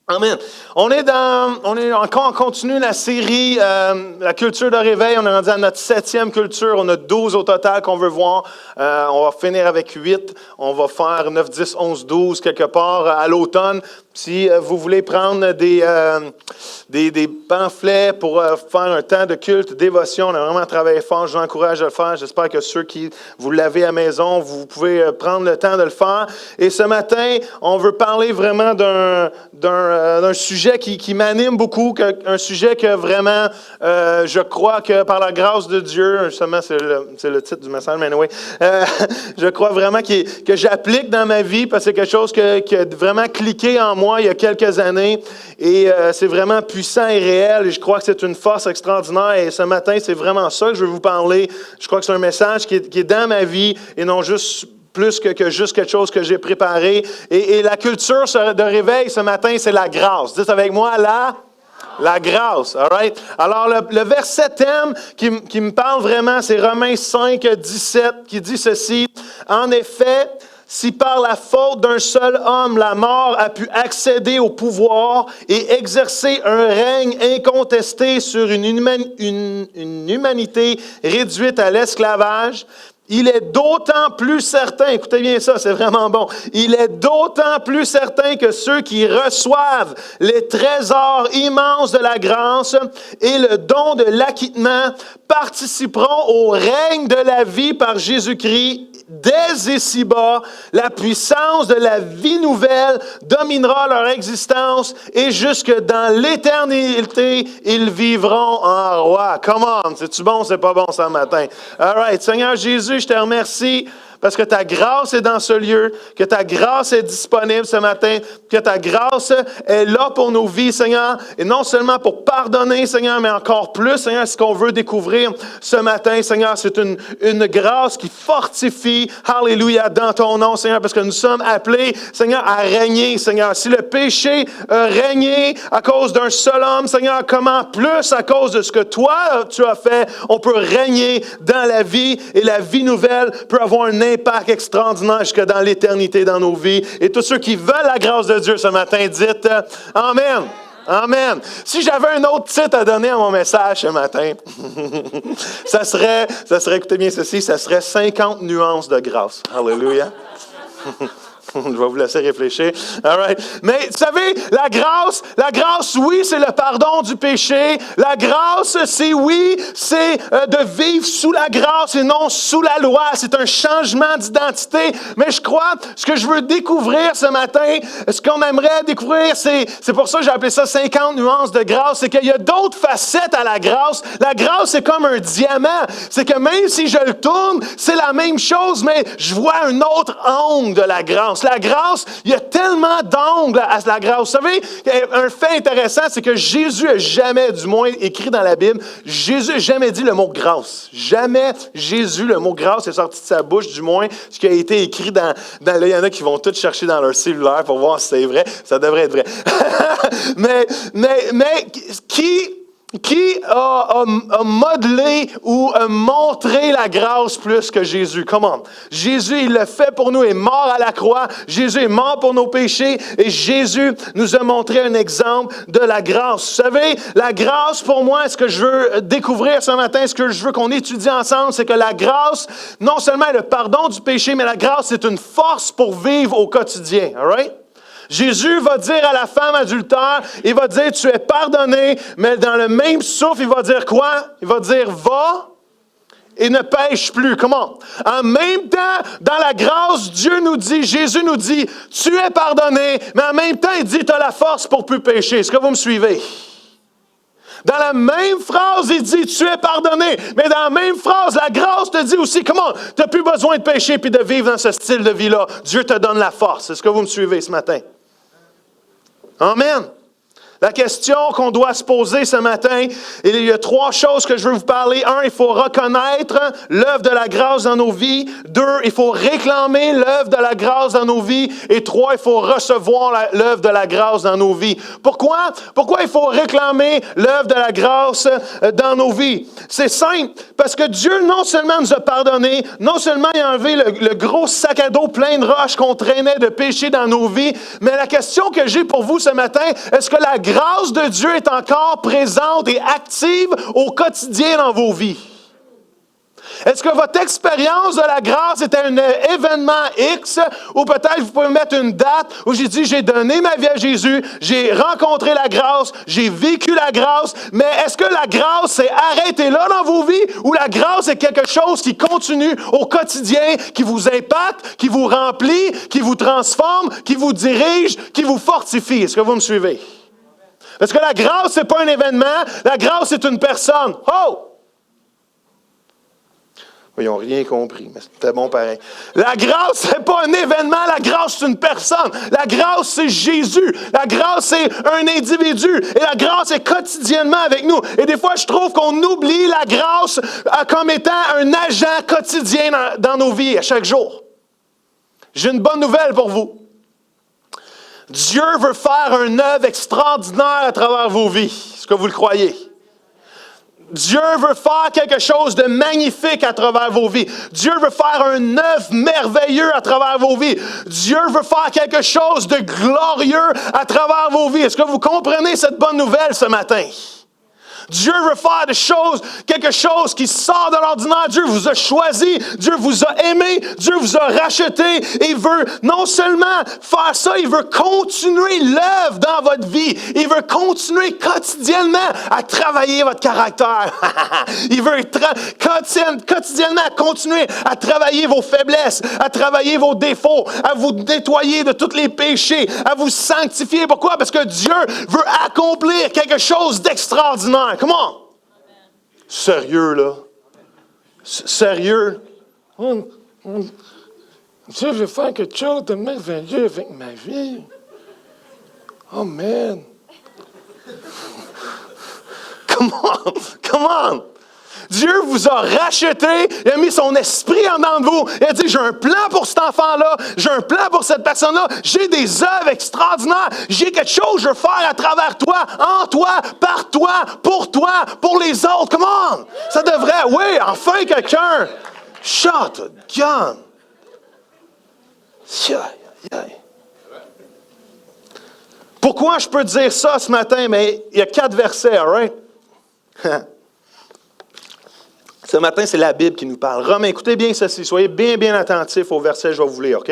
Amen. On est encore en continu la série La culture de réveil. On est rendu à notre 7e culture. On a 12 au total qu'on veut voir. On va finir avec 8. On va faire 9, 10, 11, 12 quelque part à l'automne. Si vous voulez prendre des pamphlets pour faire un temps de culte, dévotion, on a vraiment travaillé fort. Je vous encourage à le faire. J'espère que ceux qui vous l'avez à la maison, vous pouvez prendre le temps de le faire. Et ce matin, on veut parler vraiment d'un sujet qui m'anime beaucoup, un sujet que vraiment, je crois que par la grâce de Dieu, justement, c'est le titre du message, mais anyway, je crois vraiment que j'applique dans ma vie, parce que c'est quelque chose qui a vraiment cliqué en moi il y a quelques années, et c'est vraiment puissant et réel, et je crois que c'est une force extraordinaire, et ce matin, c'est vraiment ça que je veux vous parler. Je crois que c'est un message qui est dans ma vie, et non juste plus que juste quelque chose que j'ai préparé. Et la culture de réveil ce matin, c'est la grâce. Dites avec moi, la grâce. All right? Alors, le verset thème qui me parle vraiment, c'est Romains 5, 17, qui dit ceci. En effet, si par la faute d'un seul homme, la mort a pu accéder au pouvoir et exercer un règne incontesté sur une humanité réduite à l'esclavage, il est d'autant plus certain, écoutez bien ça, c'est vraiment bon, il est d'autant plus certain que ceux qui reçoivent les trésors immenses de la grâce et le don de l'acquittement participeront au règne de la vie par Jésus-Christ. Dès ici-bas, la puissance de la vie nouvelle dominera leur existence et jusque dans l'éternité, ils vivront en roi. Come on, c'est-tu bon, c'est pas bon ce matin? All right, Seigneur Jésus, je te remercie parce que ta grâce est dans ce lieu, que ta grâce est disponible ce matin, que ta grâce est là pour nos vies, Seigneur, et non seulement pour pardonner, Seigneur, mais encore plus, Seigneur, ce qu'on veut découvrir ce matin, Seigneur, c'est une grâce qui fortifie, alléluia, dans ton nom, Seigneur, parce que nous sommes appelés, Seigneur, à régner, Seigneur. Si le péché a régné à cause d'un seul homme, Seigneur, comment plus à cause de ce que toi, tu as fait, on peut régner dans la vie, et la vie nouvelle peut avoir un impact extraordinaire jusque dans l'éternité dans nos vies. Et tous ceux qui veulent la grâce de Dieu ce matin, dites Amen. Amen. Si j'avais un autre titre à donner à mon message ce matin, ça serait, écoutez bien ceci, ça serait 50 nuances de grâce. Alléluia. Je vais vous laisser réfléchir. All right. Mais vous savez, la grâce, oui, c'est le pardon du péché. La grâce, c'est de vivre sous la grâce et non sous la loi. C'est un changement d'identité. Mais je crois, ce que je veux découvrir ce matin, ce qu'on aimerait découvrir, c'est pour ça que j'ai appelé ça 50 nuances de grâce, c'est qu'il y a d'autres facettes à la grâce. La grâce, c'est comme un diamant. C'est que même si je le tourne, c'est la même chose, mais je vois un autre angle de la grâce. La grâce, il y a tellement d'angles à la grâce. Vous savez, un fait intéressant, c'est que Jésus n'a jamais, du moins écrit dans la Bible, Jésus n'a jamais dit le mot grâce. Jamais Jésus, le mot grâce est sorti de sa bouche, du moins ce qui a été écrit dans là, il y en a qui vont tout chercher dans leur cellulaire pour voir si c'est vrai. Ça devrait être vrai. mais qui a modelé ou a montré la grâce plus que Jésus? Comment? Jésus, il l'a fait pour nous, il est mort à la croix. Jésus est mort pour nos péchés et Jésus nous a montré un exemple de la grâce. Vous savez, la grâce, pour moi, ce que je veux découvrir ce matin, ce que je veux qu'on étudie ensemble, c'est que la grâce, non seulement est le pardon du péché, mais la grâce, c'est une force pour vivre au quotidien. All right? Jésus va dire à la femme adultère, il va dire, tu es pardonné, mais dans le même souffle, il va dire quoi? Il va dire, va et ne pêche plus. Comment? En même temps, dans la grâce, Jésus nous dit, tu es pardonné, mais en même temps, il dit, tu as la force pour plus pécher. Est-ce que vous me suivez? Dans la même phrase, il dit, tu es pardonné. Mais dans la même phrase, la grâce te dit aussi, comment? Tu n'as plus besoin de pécher puis de vivre dans ce style de vie-là. Dieu te donne la force. Est-ce que vous me suivez ce matin? Amen. La question qu'on doit se poser ce matin, il y a 3 choses que je veux vous parler. 1, il faut reconnaître l'œuvre de la grâce dans nos vies. 2, il faut réclamer l'œuvre de la grâce dans nos vies. Et 3, il faut recevoir l'œuvre de la grâce dans nos vies. Pourquoi? Pourquoi il faut réclamer l'œuvre de la grâce dans nos vies? C'est simple, parce que Dieu non seulement nous a pardonné, non seulement il a enlevé le gros sac à dos plein de roches qu'on traînait de péché dans nos vies, mais la question que j'ai pour vous ce matin, est-ce que la grâce de Dieu est encore présente et active au quotidien dans vos vies? Est-ce que votre expérience de la grâce était un événement X, ou peut-être vous pouvez mettre une date où j'ai dit, j'ai donné ma vie à Jésus, j'ai rencontré la grâce, j'ai vécu la grâce, mais est-ce que la grâce s'est arrêtée là dans vos vies, ou la grâce est quelque chose qui continue au quotidien, qui vous impacte, qui vous remplit, qui vous transforme, qui vous dirige, qui vous fortifie? Est-ce que vous me suivez? Parce que la grâce, ce n'est pas un événement, la grâce, c'est une personne. Oh! Ils n'ont rien compris, mais c'était bon pareil. La grâce, ce n'est pas un événement, la grâce, c'est une personne. La grâce, c'est Jésus. La grâce, c'est un individu. Et la grâce est quotidiennement avec nous. Et des fois, je trouve qu'on oublie la grâce comme étant un agent quotidien dans nos vies, à chaque jour. J'ai une bonne nouvelle pour vous. Dieu veut faire une œuvre extraordinaire à travers vos vies. Est-ce que vous le croyez? Dieu veut faire quelque chose de magnifique à travers vos vies. Dieu veut faire un œuvre merveilleux à travers vos vies. Dieu veut faire quelque chose de glorieux à travers vos vies. Est-ce que vous comprenez cette bonne nouvelle ce matin? Dieu veut faire des choses, quelque chose qui sort de l'ordinaire. Dieu vous a choisi, Dieu vous a aimé, Dieu vous a racheté. Et il veut non seulement faire ça, il veut continuer l'œuvre dans votre vie. Il veut continuer quotidiennement à travailler votre caractère. Il veut quotidiennement continuer à travailler vos faiblesses, à travailler vos défauts, à vous nettoyer de tous les péchés, à vous sanctifier. Pourquoi? Parce que Dieu veut accomplir quelque chose d'extraordinaire. Come on! Sérieux, là? Sérieux? Dieu veut faire quelque chose de merveilleux avec ma vie. Oh, man! Come on! Come on! Dieu vous a racheté, il a mis son esprit en dedans de vous. Il a dit, j'ai un plan pour cet enfant-là, j'ai un plan pour cette personne-là, j'ai des œuvres extraordinaires, j'ai quelque chose que je veux faire à travers toi, en toi, par toi, pour les autres. Come on! Ça devrait, oui, enfin quelqu'un. Shut gun. Pourquoi je peux dire ça ce matin? Mais il y a 4 versets, all right? Ce matin, c'est la Bible qui nous parle. Romains, écoutez bien ceci. Soyez bien, bien attentifs au verset que je vais vous lire, OK?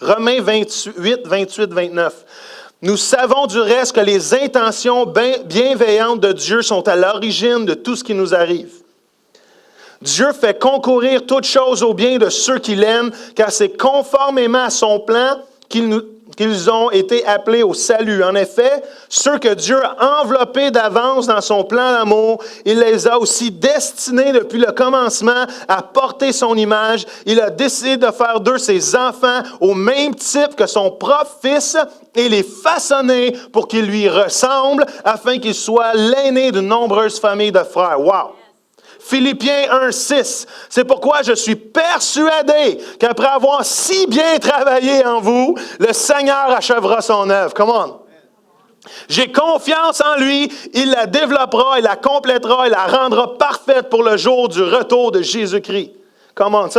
Romains 28, 29. Nous savons du reste que les intentions bienveillantes de Dieu sont à l'origine de tout ce qui nous arrive. Dieu fait concourir toutes choses au bien de ceux qui l'aiment, car c'est conformément à son plan qu'ils ont été appelés au salut. En effet, ceux que Dieu a enveloppés d'avance dans son plan d'amour, il les a aussi destinés depuis le commencement à porter son image. Il a décidé de faire d'eux ses enfants au même type que son propre fils et les façonner pour qu'ils lui ressemblent, afin qu'il soit l'aîné d'une nombreuse famille de frères. Wow! Philippiens 1,6. C'est pourquoi je suis persuadé qu'après avoir si bien travaillé en vous, le Seigneur achèvera son œuvre. Come on. J'ai confiance en lui, il la développera, il la complétera, il la rendra parfaite pour le jour du retour de Jésus-Christ. Comment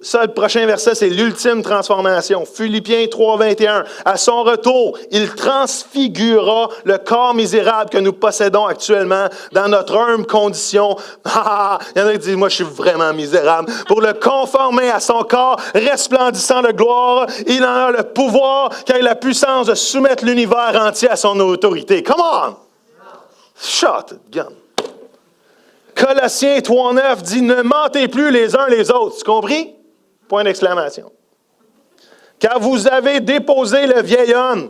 ça, le prochain verset, c'est l'ultime transformation. Philippiens 3,21. À son retour, il transfigurera le corps misérable que nous possédons actuellement dans notre humble condition. Il y en a qui disent, moi, je suis vraiment misérable. Pour le conformer à son corps resplendissant de gloire, il en a le pouvoir, car il a la puissance de soumettre l'univers entier à son autorité. Come on! Shut it, gun. Colossiens 3,9 dit, ne mentez plus les uns les autres. Tu compris? Point d'exclamation. Car vous avez déposé le vieil homme.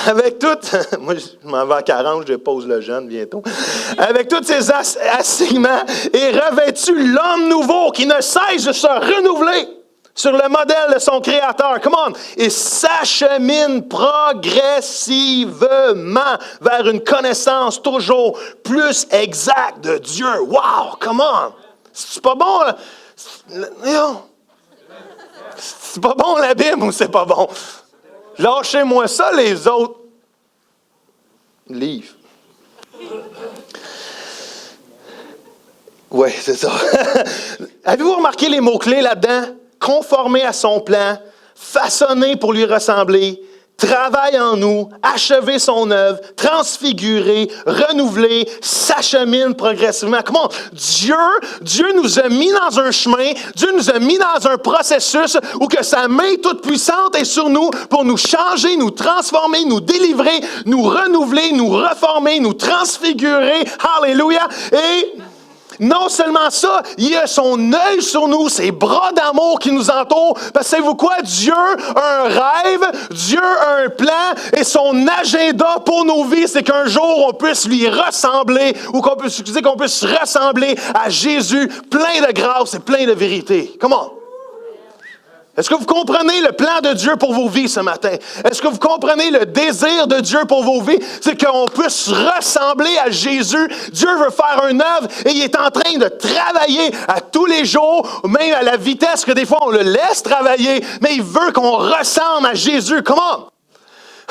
Avec tout, moi je m'en vais à 40, je dépose le jeune bientôt. Avec tous ces assignements et revêtu l'homme nouveau qui ne cesse de se renouveler sur le modèle de son Créateur. Come on! Et s'achemine progressivement vers une connaissance toujours plus exacte de Dieu. Wow! Come on! C'est pas bon, là? Non. C'est pas bon la Bible ou c'est pas bon? Lâchez-moi ça, les autres livres. Oui, c'est ça. Avez-vous remarqué les mots-clés là-dedans? Conformer à son plan, façonner pour lui ressembler, travaille en nous, achever son œuvre, transfigurer, renouveler, s'achemine progressivement. Comment? Dieu nous a mis dans un chemin, Dieu nous a mis dans un processus où que sa main toute puissante est sur nous pour nous changer, nous transformer, nous délivrer, nous renouveler, nous reformer, nous transfigurer. Alléluia! Et non seulement ça, il a son œil sur nous, ses bras d'amour qui nous entourent. Parce que savez-vous quoi? Dieu a un rêve, Dieu a un plan et son agenda pour nos vies, c'est qu'un jour on puisse lui ressembler ou qu'on puisse ressembler à Jésus, plein de grâce et plein de vérité. Comment? Est-ce que vous comprenez le plan de Dieu pour vos vies ce matin? Est-ce que vous comprenez le désir de Dieu pour vos vies? C'est qu'on puisse ressembler à Jésus. Dieu veut faire une œuvre et il est en train de travailler à tous les jours, même à la vitesse que des fois on le laisse travailler, mais il veut qu'on ressemble à Jésus. Comment?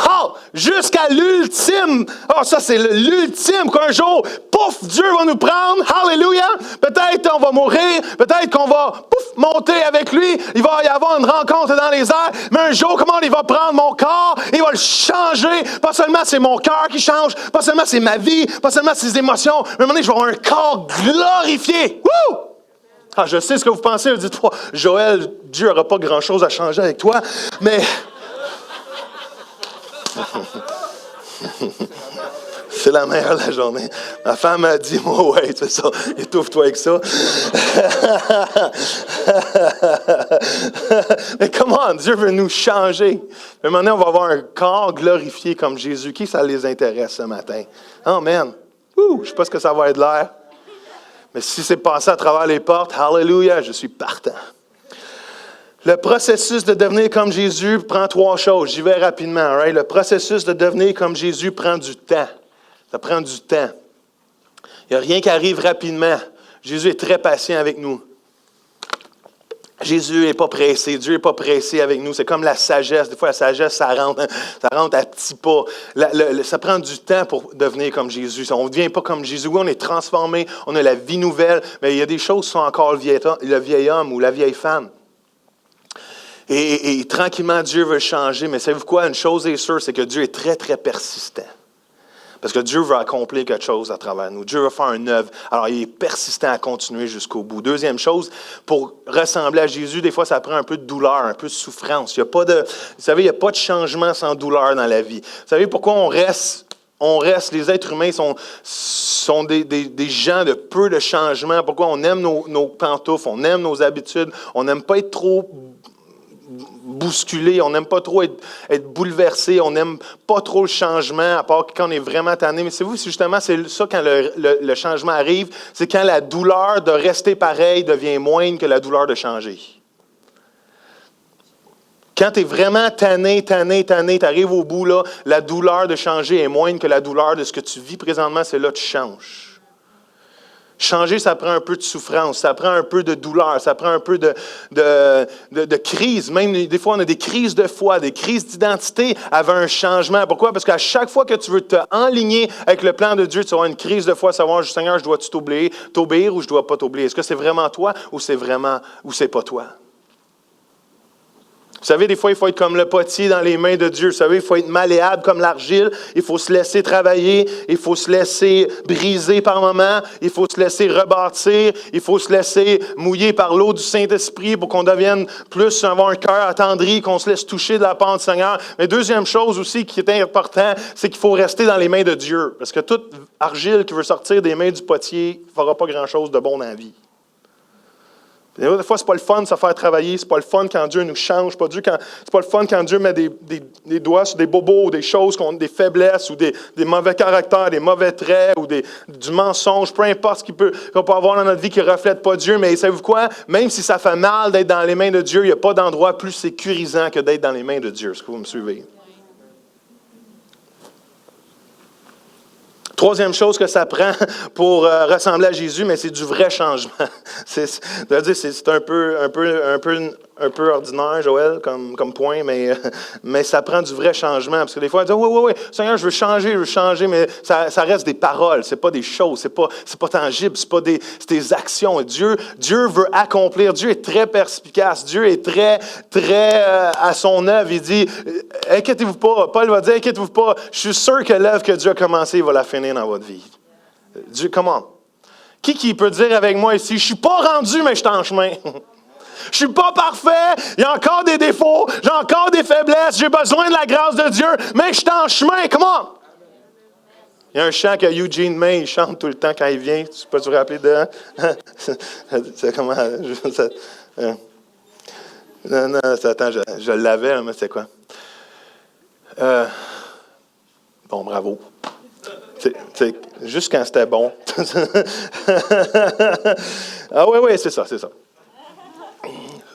Oh, jusqu'à l'ultime. Oh, ça, c'est l'ultime qu'un jour, pouf, Dieu va nous prendre. Alléluia. Peut-être on va mourir. Peut-être qu'on va, pouf, monter avec lui. Il va y avoir une rencontre dans les airs. Mais un jour, comment il va prendre mon corps? Il va le changer. Pas seulement c'est mon cœur qui change. Pas seulement c'est ma vie. Pas seulement c'est ses émotions. Mais à un moment donné, je vais avoir un corps glorifié. Wouh! Ah, je sais ce que vous pensez. Vous dites, Joël, Dieu n'aura pas grand-chose à changer avec toi. Mais... c'est la meilleure de la journée. Ma femme m'a dit, moi, ouais, c'est ça, étouffe-toi avec ça. Mais comment Dieu veut nous changer? Mais maintenant, on va avoir un corps glorifié comme Jésus. Qui ça les intéresse ce matin? Amen. Je ne sais pas ce que ça va être l'air. Mais si c'est passé à travers les portes, hallelujah, je suis partant. Le processus de devenir comme Jésus prend 3 choses. J'y vais rapidement. Right? Le processus de devenir comme Jésus prend du temps. Ça prend du temps. Il n'y a rien qui arrive rapidement. Jésus est très patient avec nous. Jésus n'est pas pressé. Dieu n'est pas pressé avec nous. C'est comme la sagesse. Des fois, la sagesse, ça rentre à petits pas. Ça prend du temps pour devenir comme Jésus. On ne devient pas comme Jésus. Oui, on est transformé. On a la vie nouvelle. Mais il y a des choses qui sont encore le vieil homme ou la vieille femme. Et tranquillement, Dieu veut changer. Mais savez-vous quoi? Une chose est sûre, c'est que Dieu est très, très persistant. Parce que Dieu veut accomplir quelque chose à travers nous. Dieu veut faire une œuvre. Alors, il est persistant à continuer jusqu'au bout. Deuxième chose, pour ressembler à Jésus, des fois, ça prend un peu de douleur, un peu de souffrance. Vous savez, il n'y a pas de changement sans douleur dans la vie. Vous savez pourquoi on reste? Les êtres humains sont des gens de peu de changement. Pourquoi on aime nos pantoufles, on aime nos habitudes, on n'aime pas être trop bousculé, on n'aime pas trop être bouleversé, on n'aime pas trop le changement, à part quand on est vraiment tanné. Mais c'est justement, c'est ça quand le changement arrive, c'est quand la douleur de rester pareil devient moindre que la douleur de changer. Quand tu es vraiment tanné, tu arrives au bout, là, la douleur de changer est moindre que la douleur de ce que tu vis présentement, c'est là que tu changes. Changer, ça prend un peu de souffrance, ça prend un peu de douleur, ça prend un peu de crise. Même des fois, on a des crises de foi, des crises d'identité avec un changement. Pourquoi? Parce qu'à chaque fois que tu veux te enligner avec le plan de Dieu, tu vas avoir une crise de foi, savoir, Seigneur, je dois-tu t'obéir ou je ne dois pas t'obéir? Est-ce que c'est vraiment toi ou c'est pas toi? Vous savez, des fois, il faut être comme le potier dans les mains de Dieu. Vous savez, il faut être malléable comme l'argile. Il faut se laisser travailler. Il faut se laisser briser par moments. Il faut se laisser rebâtir. Il faut se laisser mouiller par l'eau du Saint-Esprit pour qu'on devienne plus, avoir un cœur attendri, qu'on se laisse toucher de la part du Seigneur. Mais deuxième chose aussi qui est important, c'est qu'il faut rester dans les mains de Dieu. Parce que toute argile qui veut sortir des mains du potier ne fera pas grand-chose de bon dans la vie. Des fois, c'est pas le fun de se faire travailler, c'est pas le fun quand Dieu nous change, c'est pas le fun quand Dieu met des doigts sur des bobos, ou des choses, des faiblesses, ou des mauvais caractères, des mauvais traits, ou du mensonge, peu importe qu'on peut avoir dans notre vie qui ne reflète pas Dieu. Mais savez-vous quoi? Même si ça fait mal d'être dans les mains de Dieu, il n'y a pas d'endroit plus sécurisant que d'être dans les mains de Dieu. Est-ce que vous me suivez? Troisième chose que ça prend pour ressembler à Jésus, mais c'est du vrai changement. C'est un peu ordinaire, Joël, comme point, mais ça prend du vrai changement. Parce que des fois, on dit, oui, Seigneur, je veux changer, mais ça reste des paroles, c'est pas des choses, c'est pas tangible, c'est des actions. Dieu veut accomplir, Dieu est très perspicace, Dieu est très, très à son œuvre. Il dit, inquiétez-vous pas, Paul va dire, inquiétez-vous pas, je suis sûr que l'œuvre que Dieu a commencée, il va la finir dans votre vie. Dieu, comment? Qui peut dire avec moi ici, je suis pas rendu, mais je suis en chemin. Je suis pas parfait, il y a encore des défauts, j'ai encore des faiblesses, j'ai besoin de la grâce de Dieu, mais je suis en chemin, comment? Il y a un chant que Eugene May chante tout le temps quand il vient, tu peux te rappeler de... c'est comment... non, attends, je l'avais, mais c'est quoi? Bon, bravo. C'est juste quand c'était bon. Ah oui, c'est ça.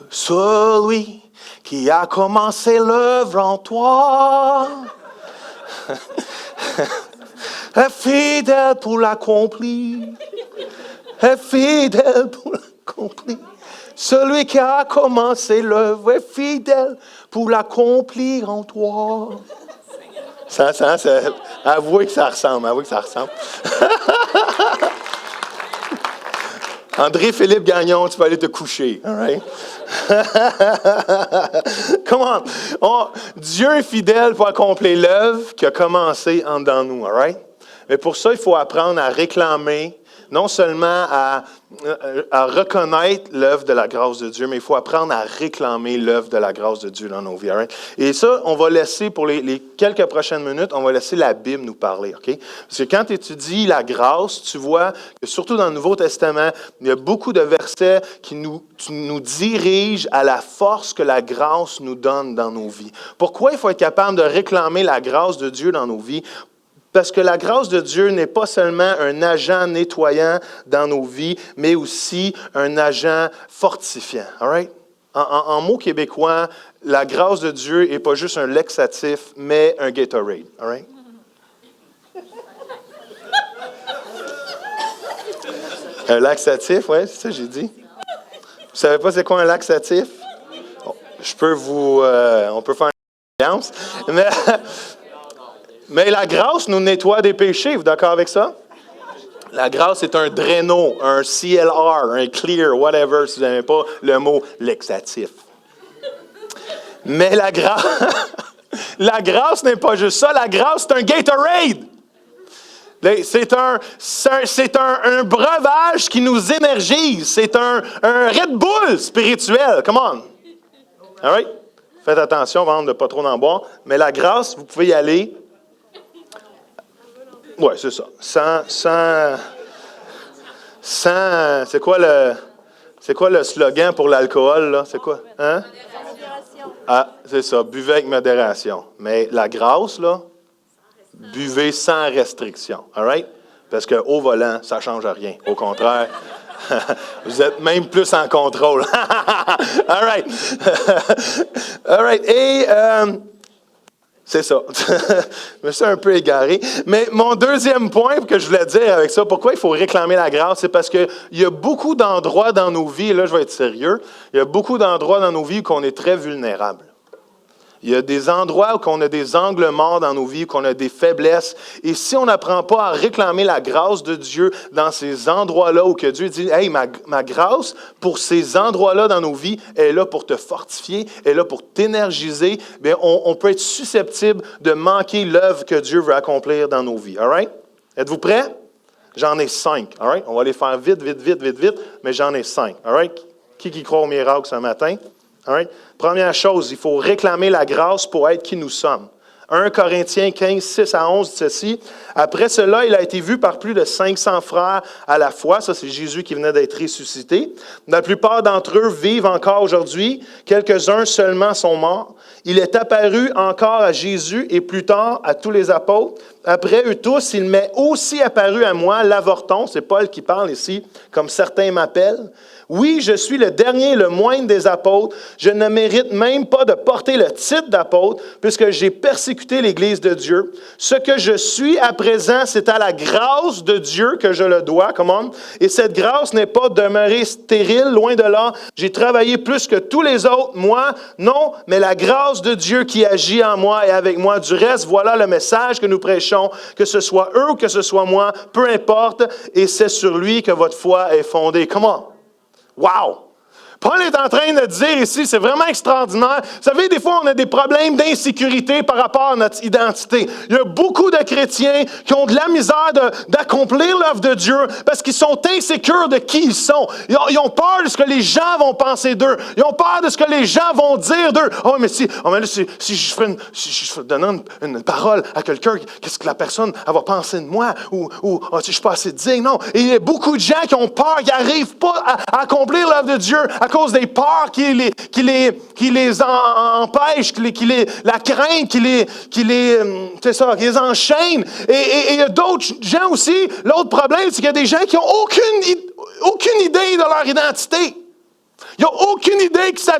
Celui qui a commencé l'œuvre en toi est fidèle pour l'accomplir. Est fidèle pour l'accomplir. Celui qui a commencé l'œuvre est fidèle pour l'accomplir en toi. Avouez que ça ressemble. André-Philippe Gagnon, tu vas aller te coucher. All right? Come on. Dieu est fidèle pour accomplir l'œuvre qui a commencé en dedans nous. All right? Mais pour ça, il faut apprendre à réclamer, non seulement à reconnaître l'œuvre de la grâce de Dieu, mais il faut apprendre à réclamer l'œuvre de la grâce de Dieu dans nos vies. Right? Et ça, on va laisser, pour les quelques prochaines minutes, on va laisser la Bible nous parler. Okay? Parce que quand tu étudies la grâce, tu vois que surtout dans le Nouveau Testament, il y a beaucoup de versets qui nous dirigent à la force que la grâce nous donne dans nos vies. Pourquoi il faut être capable de réclamer la grâce de Dieu dans nos vies? Parce que la grâce de Dieu n'est pas seulement un agent nettoyant dans nos vies, mais aussi un agent fortifiant. All right? En mots québécois, la grâce de Dieu n'est pas juste un laxatif, mais un Gatorade. All right? Un laxatif, oui, c'est ça que j'ai dit. Vous ne savez pas c'est quoi un laxatif? Je peux on peut faire une expérience. Mais la grâce nous nettoie des péchés. Vous d'accord avec ça? La grâce est un draino, un CLR, un clear, whatever, si vous n'aimez pas le mot laxatif. Mais la grâce n'est pas juste ça. La grâce, c'est un Gatorade. C'est un breuvage qui nous énergise. C'est un Red Bull spirituel. Come on. All right? Faites attention avant de ne pas trop en boire. Mais la grâce, vous pouvez y aller. Oui, c'est ça. Sans, c'est quoi le slogan pour l'alcool, là? C'est quoi? Hein? Ah, c'est ça. Buvez avec modération. Mais la grâce, là, buvez sans restriction. All right? Parce qu'au volant, ça ne change rien. Au contraire, vous êtes même plus en contrôle. All right. All right. Et c'est ça. Je me suis un peu égaré. Mais mon deuxième point que je voulais dire avec ça, pourquoi il faut réclamer la grâce, c'est parce qu'il y a beaucoup d'endroits dans nos vies, et là je vais être sérieux, il y a beaucoup d'endroits dans nos vies où on est très vulnérable. Il y a des endroits où on a des angles morts dans nos vies, où on a des faiblesses. Et si on n'apprend pas à réclamer la grâce de Dieu dans ces endroits-là où que Dieu dit, « Hey, ma grâce pour ces endroits-là dans nos vies est là pour te fortifier, est là pour t'énergiser. » Bien, on peut être susceptible de manquer l'œuvre que Dieu veut accomplir dans nos vies. All right? Êtes-vous prêts? J'en ai 5. All right? On va les faire vite, mais j'en ai 5. All right? Qui croit au miracle ce matin? All right? Première chose, il faut réclamer la grâce pour être qui nous sommes. 1 Corinthiens 15, 6 à 11 dit ceci. Après cela, il a été vu par plus de 500 frères à la fois. Ça, c'est Jésus qui venait d'être ressuscité. La plupart d'entre eux vivent encore aujourd'hui. Quelques-uns seulement sont morts. Il est apparu encore à Jésus et plus tard à tous les apôtres. Après eux tous, il m'est aussi apparu à moi, l'avorton. C'est Paul qui parle ici, comme certains m'appellent. Oui, je suis le dernier, le moindre des apôtres. Je ne mérite même pas de porter le titre d'apôtre, puisque j'ai persécuté l'Église de Dieu. Ce que je suis à présent, c'est à la grâce de Dieu que je le dois. Comment? Et cette grâce n'est pas demeurée stérile, loin de là. J'ai travaillé plus que tous les autres, moi, non, mais la grâce de Dieu qui agit en moi et avec moi. Du reste, voilà le message que nous prêchons, que ce soit eux ou que ce soit moi, peu importe, et c'est sur lui que votre foi est fondée. Comment? Wow! Paul est en train de dire ici, c'est vraiment extraordinaire. Vous savez, des fois, on a des problèmes d'insécurité par rapport à notre identité. Il y a beaucoup de chrétiens qui ont de la misère d'accomplir l'œuvre de Dieu parce qu'ils sont insécures de qui ils sont. Ils ont peur de ce que les gens vont penser d'eux. Ils ont peur de ce que les gens vont dire d'eux. Oh, mais si je donne une parole à quelqu'un, qu'est-ce que la personne elle va penser de moi? Ou si je ne suis pas assez digne? Non. Et il y a beaucoup de gens qui ont peur, qui n'arrivent pas à accomplir l'œuvre de Dieu à cause des peurs qui les empêchent, la crainte qui les enchaîne. Et il y a d'autres gens aussi, l'autre problème, c'est qu'il y a des gens qui n'ont aucune idée de leur identité. Ils n'ont aucune idée qu'ils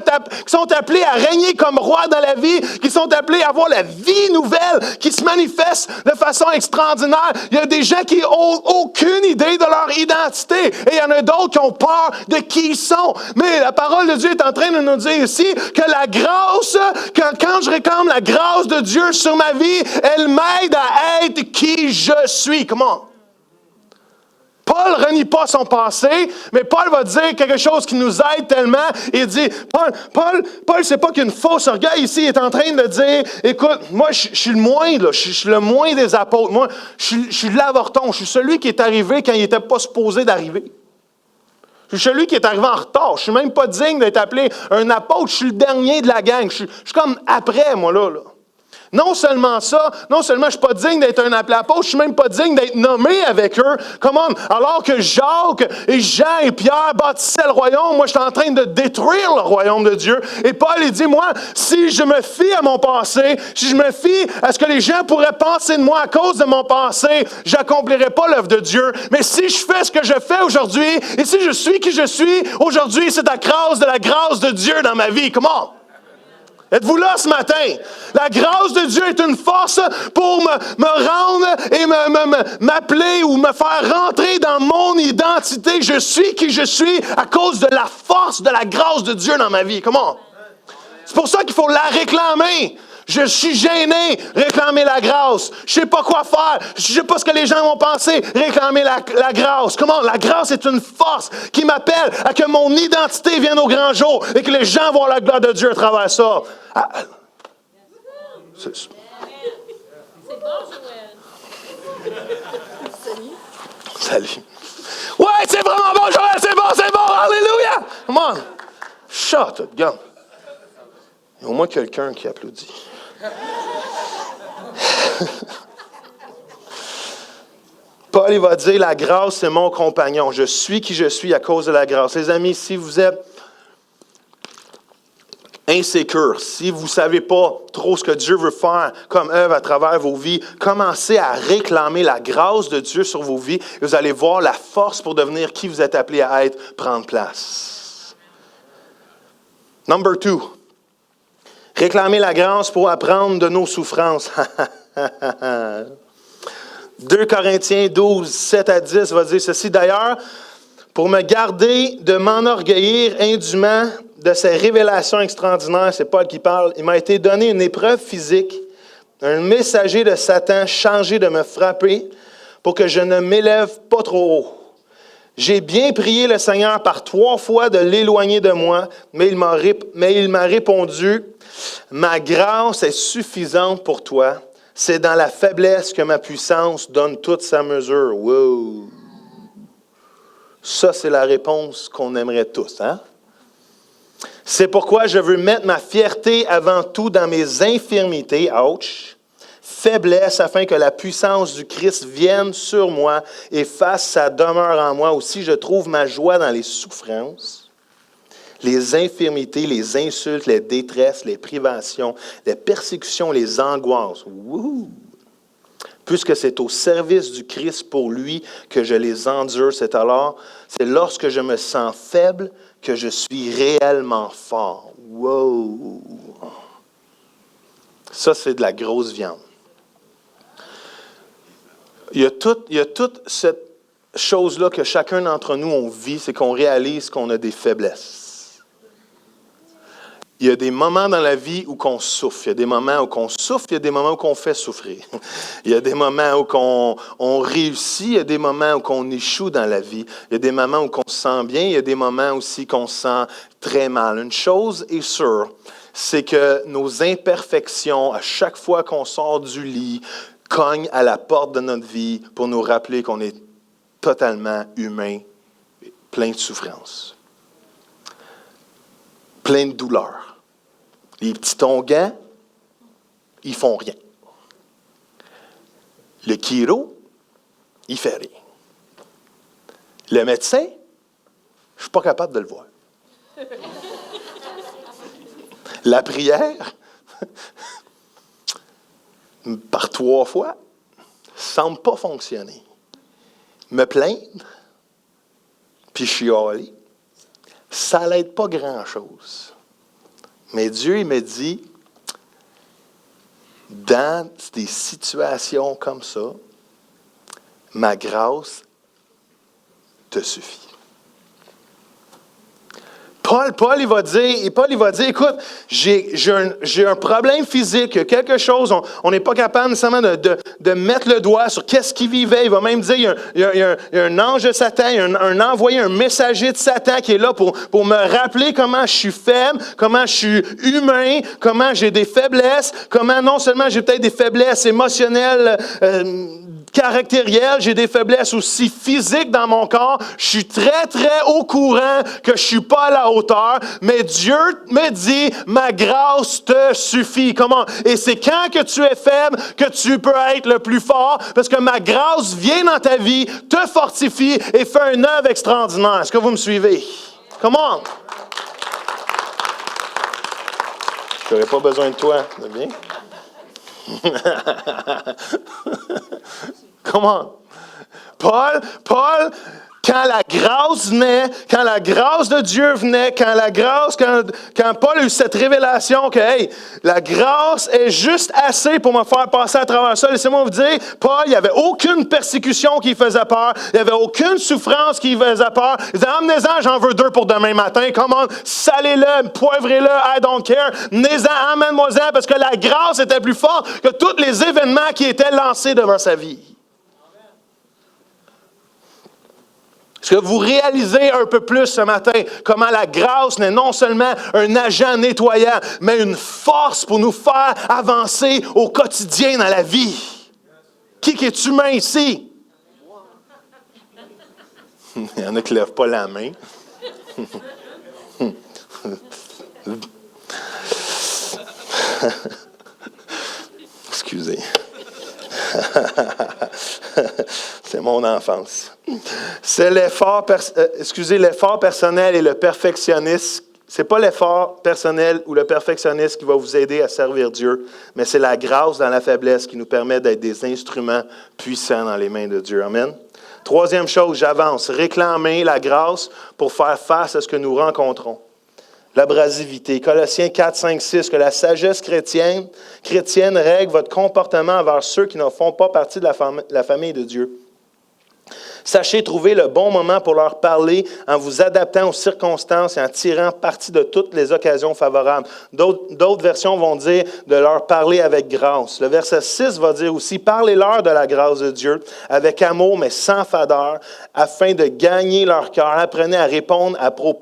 sont appelés à régner comme rois dans la vie, qu'ils sont appelés à avoir la vie nouvelle qui se manifeste de façon extraordinaire. Il y a des gens qui n'ont aucune idée de leur identité. Et il y en a d'autres qui ont peur de qui ils sont. Mais la parole de Dieu est en train de nous dire ici que la grâce, quand je réclame la grâce de Dieu sur ma vie, elle m'aide à être qui je suis. Comment? Paul ne renie pas son passé, mais Paul va dire quelque chose qui nous aide tellement. Il dit, Paul, c'est pas qu'une fausse orgueil ici, il est en train de dire, écoute, moi je suis le moins, là, je suis le moins des apôtres. Moi, je suis l'avorton, je suis celui qui est arrivé quand il n'était pas supposé d'arriver. Je suis celui qui est arrivé en retard. Je ne suis même pas digne d'être appelé un apôtre, je suis le dernier de la gang. Je suis comme après, moi, là. Non seulement ça, non seulement je ne suis pas digne d'être un appelé apôtre, je ne suis même pas digne d'être nommé avec eux. Comment? Alors que Jacques et Jean et Pierre bâtissaient le royaume, moi je suis en train de détruire le royaume de Dieu. Et Paul, il dit, moi, si je me fie à mon passé, si je me fie à ce que les gens pourraient penser de moi à cause de mon passé, je n'accomplirai pas l'œuvre de Dieu. Mais si je fais ce que je fais aujourd'hui, et si je suis qui je suis, aujourd'hui, c'est à cause de la grâce de Dieu dans ma vie. Comment? Êtes-vous là ce matin? La grâce de Dieu est une force pour me rendre et m'appeler ou me faire rentrer dans mon identité. Je suis qui je suis à cause de la force de la grâce de Dieu dans ma vie. Comment? C'est pour ça qu'il faut la réclamer. Je suis gêné, réclamer la grâce. Je ne sais pas quoi faire. Je ne sais pas ce que les gens vont penser, réclamer la grâce. Comment? La grâce est une force qui m'appelle à que mon identité vienne au grand jour et que les gens voient la gloire de Dieu à travers ça. C'est bon, Joël. Salut. Ouais, c'est vraiment bon, Joël, c'est bon, alléluia. Come on. Shut up, gun. Il y a au moins quelqu'un qui applaudit. Paul, il va dire, la grâce, c'est mon compagnon. Je suis qui je suis à cause de la grâce. Les amis, si vous êtes insécure, si vous ne savez pas trop ce que Dieu veut faire comme œuvre à travers vos vies, commencez à réclamer la grâce de Dieu sur vos vies et vous allez voir la force pour devenir qui vous êtes appelé à être, prendre place. Number 2. Réclamer la grâce pour apprendre de nos souffrances. 2 Corinthiens 12, 7 à 10 va dire ceci. D'ailleurs, pour me garder de m'enorgueillir indûment de ces révélations extraordinaires, c'est Paul qui parle, il m'a été donné une épreuve physique, un messager de Satan chargé de me frapper pour que je ne m'élève pas trop haut. J'ai bien prié le Seigneur par 3 fois de l'éloigner de moi, mais il m'a répondu, « Ma grâce est suffisante pour toi. C'est dans la faiblesse que ma puissance donne toute sa mesure. » Wow! Ça, c'est la réponse qu'on aimerait tous, hein? C'est pourquoi je veux mettre ma fierté avant tout dans mes infirmités, ouch, faiblesse afin que la puissance du Christ vienne sur moi et fasse sa demeure en moi. Aussi, je trouve ma joie dans les souffrances, les infirmités, les insultes, les détresses, les privations, les persécutions, les angoisses. Wouhou! Puisque c'est au service du Christ pour lui que je les endure, c'est lorsque je me sens faible que je suis réellement fort. Wow! Ça, c'est de la grosse viande. Il y a toute cette chose-là que chacun d'entre nous, on vit, c'est qu'on réalise qu'on a des faiblesses. Il y a des moments dans la vie où on souffre. Il y a des moments où on souffre, il y a des moments où on fait souffrir. Il y a des moments où on réussit, il y a des moments où on échoue dans la vie. Il y a des moments où on se sent bien, il y a des moments aussi qu'on se sent très mal. Une chose est sûre, c'est que nos imperfections, à chaque fois qu'on sort du lit, cognent à la porte de notre vie pour nous rappeler qu'on est totalement humain, plein de souffrance, plein de douleur. Les petits tongans, ils font rien. Le chiro, il fait rien. Le médecin, je ne suis pas capable de le voir. La prière, par 3 fois, ne semble pas fonctionner. Me plaindre, puis chialer, ça n'aide pas grand-chose. Mais Dieu, il me dit, dans des situations comme ça, ma grâce te suffit. Paul, il va dire, écoute, j'ai un problème physique, quelque chose, on n'est pas capable nécessairement de mettre le doigt sur qu'est-ce qu'il vivait. Il va même dire, il y a un ange de Satan, il y a un envoyé, un messager de Satan qui est là pour me rappeler comment je suis faible, comment je suis humain, comment j'ai des faiblesses, comment non seulement j'ai peut-être des faiblesses émotionnelles, caractérielles, j'ai des faiblesses aussi physiques dans mon corps. Je suis très, très au courant que je ne suis pas à la hauteur, mais Dieu me dit, ma grâce te suffit. Comment? Et c'est quand que tu es faible que tu peux être le plus fort, parce que ma grâce vient dans ta vie, te fortifie et fait une œuvre extraordinaire. Est-ce que vous me suivez? Comment? Je n'aurais pas besoin de toi, c'est bien? Comment? Paul, quand la grâce venait, quand la grâce de Dieu venait, quand Paul a eu cette révélation que, hey, la grâce est juste assez pour me faire passer à travers ça. Laissez-moi vous dire, Paul, il n'y avait aucune persécution qui faisait peur. Il n'y avait aucune souffrance qui faisait peur. Il disait, emmenez-en, j'en veux 2 pour demain matin. Comment? Salez-le, poivrez-le, I don't care. Emmenez-en, emmène-moi-en, parce que la grâce était plus forte que tous les événements qui étaient lancés devant sa vie. Est-ce que vous réalisez un peu plus ce matin comment la grâce n'est non seulement un agent nettoyant, mais une force pour nous faire avancer au quotidien dans la vie? Qui est humain ici? Il y en a qui ne lèvent pas la main. Excusez. C'est mon enfance. C'est l'effort personnel et le perfectionnisme. Ce n'est pas l'effort personnel ou le perfectionnisme qui va vous aider à servir Dieu, mais c'est la grâce dans la faiblesse qui nous permet d'être des instruments puissants dans les mains de Dieu. Amen. 3e chose, j'avance. Réclamer la grâce pour faire face à ce que nous rencontrons. L'abrasivité. Colossiens 4, 5, 6, que la sagesse chrétienne règle votre comportement envers ceux qui ne font pas partie de la famille de Dieu. Sachez trouver le bon moment pour leur parler en vous adaptant aux circonstances et en tirant parti de toutes les occasions favorables. D'autres versions vont dire de leur parler avec grâce. Le verset 6 va dire aussi, parlez-leur de la grâce de Dieu avec amour mais sans fadeur, afin de gagner leur cœur. Apprenez à répondre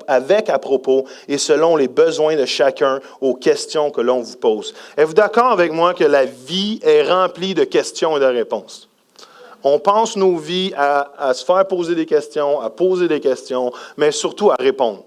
avec à propos et selon les besoins de chacun aux questions que l'on vous pose. Êtes-vous d'accord avec moi que la vie est remplie de questions et de réponses? On pense nos vies à se faire poser des questions, à poser des questions, mais surtout à répondre.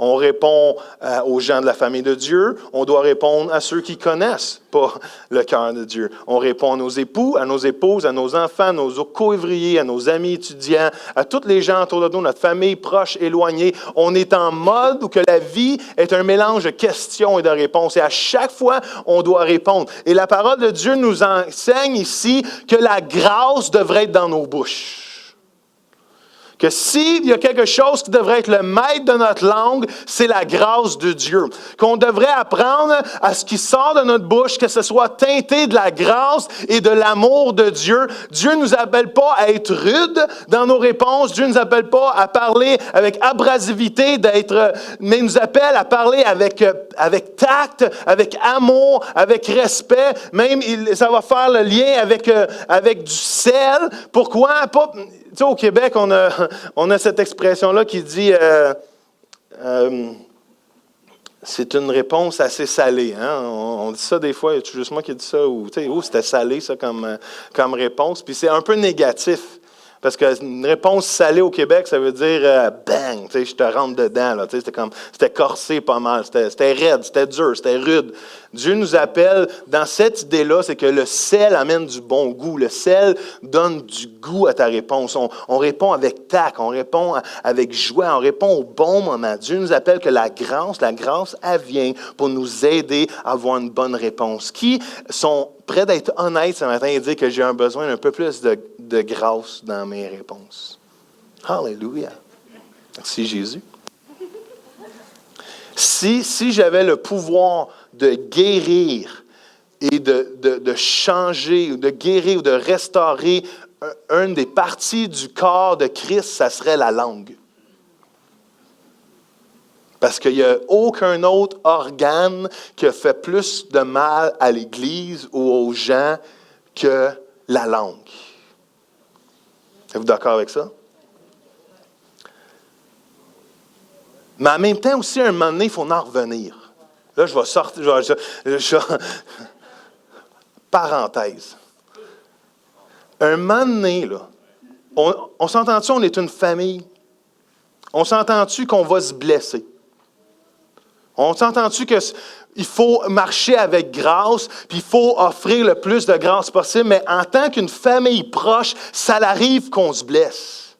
On répond aux gens de la famille de Dieu. On doit répondre à ceux qui connaissent pas le cœur de Dieu. On répond à nos époux, à nos épouses, à nos enfants, à nos co-ouvriers, à nos amis étudiants, à tous les gens autour de nous, notre famille proche, éloignée. On est en mode où que la vie est un mélange de questions et de réponses. Et à chaque fois, on doit répondre. Et la parole de Dieu nous enseigne ici que la grâce devrait être dans nos bouches. Que s'il y a quelque chose qui devrait être le maître de notre langue, c'est la grâce de Dieu. Qu'on devrait apprendre à ce qui sort de notre bouche, que ce soit teinté de la grâce et de l'amour de Dieu. Dieu ne nous appelle pas à être rude dans nos réponses. Dieu ne nous appelle pas à parler avec abrasivité, mais il nous appelle à parler avec tact, avec amour, avec respect. Même, ça va faire le lien avec du sel. Pourquoi? Pas... Tu sais, au Québec, on a cette expression-là qui dit c'est une réponse assez salée. Hein? On dit ça des fois, il y a juste moi qui dis ça, ou c'était salé ça comme réponse. Puis c'est un peu négatif. Parce qu'une réponse salée au Québec, ça veut dire bang, je te rentre dedans. Là, c'était corsé pas mal, c'était raide, c'était dur, c'était rude. Dieu nous appelle, dans cette idée-là, c'est que le sel amène du bon goût. Le sel donne du goût à ta réponse. On répond avec tact, on répond avec joie, on répond au bon moment. Dieu nous appelle que la grâce, elle vient pour nous aider à avoir une bonne réponse. Qui sont prêts d'être honnêtes ce matin et dire que j'ai un besoin d'un peu plus de grâce dans mes réponses? Alléluia. Merci Jésus. Si j'avais le pouvoir de guérir et de changer, ou de guérir ou de restaurer une des parties du corps de Christ, ça serait la langue. Parce qu'il n'y a aucun autre organe qui a fait plus de mal à l'Église ou aux gens que la langue. Êtes-vous d'accord avec ça? Mais en même temps aussi, à un moment donné, il faut en revenir. Là, je vais sortir. Parenthèse. Un moment donné, là, on s'entend-tu, on est une famille? On s'entend-tu qu'on va se blesser? On s'entend-tu qu'il faut marcher avec grâce, puis il faut offrir le plus de grâce possible, mais en tant qu'une famille proche, ça arrive qu'on se blesse.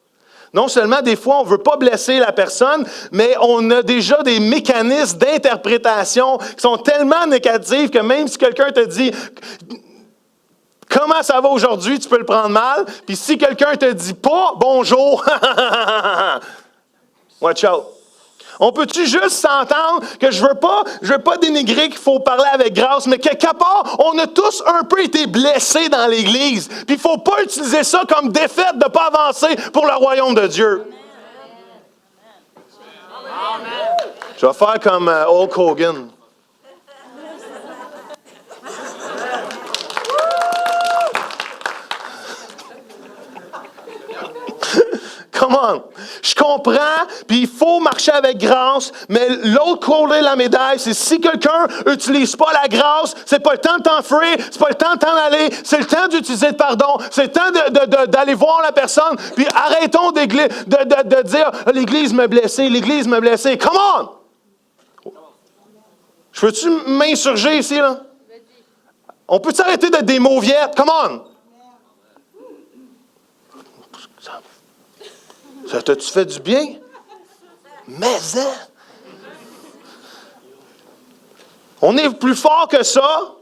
Non seulement, des fois, on ne veut pas blesser la personne, mais on a déjà des mécanismes d'interprétation qui sont tellement négatifs que même si quelqu'un te dit « Comment ça va aujourd'hui? » tu peux le prendre mal. Puis si quelqu'un te dit pas « Bonjour! » Watch out. On peut-tu juste s'entendre que je veux pas dénigrer qu'il faut parler avec grâce, mais quelque part, on a tous un peu été blessés dans l'Église. Puis il ne faut pas utiliser ça comme défaite de ne pas avancer pour le royaume de Dieu. Amen. Je vais faire comme Hulk Hogan. Come on. Je comprends, puis il faut marcher avec grâce, mais l'autre côté de la médaille, c'est si quelqu'un n'utilise pas la grâce, c'est pas le temps de t'enfuir, c'est pas le temps de t'en aller, c'est le temps d'utiliser le pardon, c'est le temps d'aller voir la personne, puis arrêtons de dire « l'Église m'a blessé, l'Église m'a blessé ». Come on! Je peux-tu m'insurger ici, là? On peut-tu arrêter d'être des mauviettes? Come on! Ça t'a-tu fait du bien? Mais on est plus fort que ça.